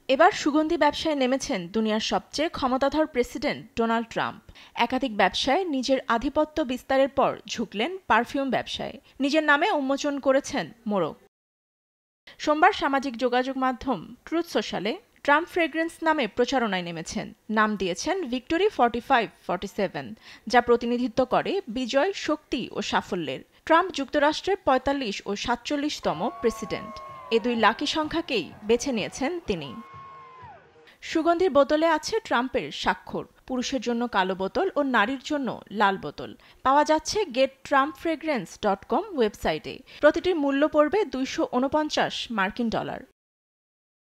এবার সুগন্ধি ব্যবসায় নেমেছেন দুনিয়ার সবচেয়ে ক্ষমতাধর প্রেসিডেন্ট ডোনাল্ড ট্রাম্প। একাধিক ব্যবসায় নিজের আধিপত্য বিস্তারের পর ঝুঁকলেন পারফিউম ব্যবসায়। নিজের নামে উন্মোচন করেছেন মোড়ক। সোমবার সামাজিক যোগাযোগ মাধ্যম ট্রুথ সোশ্যালে ট্রাম্প ফ্রেগ্রেন্স নামে প্রচারণায় নেমেছেন। নাম দিয়েছেন ভিক্টোরি 4547, যা প্রতিনিধিত্ব করে বিজয়, শক্তি ও সাফল্যের। ট্রাম্প যুক্তরাষ্ট্রের ৪৫ ও ৪৭তম প্রেসিডেন্ট। এ দুই লাকি সংখ্যাকেই বেছে নিয়েছেন তিনি। সুগন্ধির বোতলে আছে ট্রাম্পের স্বাক্ষর। পুরুষের জন্য কালো বোতল ও নারীর জন্য লাল বোতল পাওয়া যাচ্ছে gettrumpfragrance.com ওয়েবসাইটে। প্রতিটির মূল্য পড়বে $২৪৯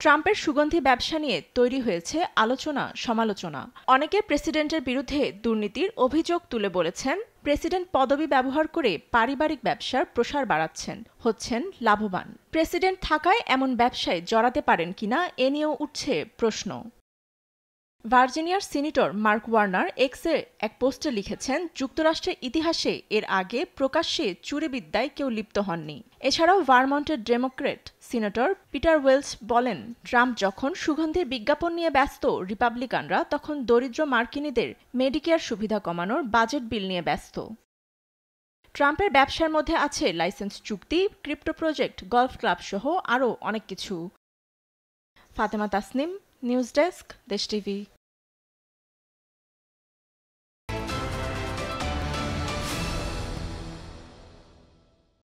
ট্রাম্পের সুগন্ধি ব্যবসা নিয়ে তৈরি হয়েছে আলোচনা সমালোচনা। অনেকে প্রেসিডেন্টের বিরুদ্ধে দুর্নীতির অভিযোগ তুলে বলেছেন, প্রেসিডেন্ট পদবি ব্যবহার করে পারিবারিক ব্যবসার প্রসার বাড়াচ্ছেন, হচ্ছেন লাভবান। প্রেসিডেন্ট থাকায় এমন ব্যবসায় জড়াতে পারেন কিনা এ নিয়েও উঠছে প্রশ্ন। ভার্জিনিয়ার সিনেটর মার্ক ওয়ার্নার এক্সে এক পোস্টে লিখেছেন, যুক্তরাষ্ট্রের ইতিহাসে এর আগে প্রকাশ্যে চুরিবিদ্যায় কেউ লিপ্ত হননি। এছাড়াও ভারমন্টের ডেমোক্র্যাট সিনেটর পিটার ওয়েলস বলেন, ট্রাম্প যখন সুগন্ধির বিজ্ঞাপন নিয়ে ব্যস্ত, রিপাবলিকানরা তখন দরিদ্র মার্কিনীদের মেডিকেয়ার সুবিধা কমানোর বাজেট বিল নিয়ে ব্যস্ত। ট্রাম্পের ব্যবসার মধ্যে আছে লাইসেন্স চুক্তি, ক্রিপ্টো প্রজেক্ট, গলফ ক্লাব সহ আরও অনেক কিছু। ফাতেমা তাসনিম, নিউজ ডেস্ক, দেশ টিভি।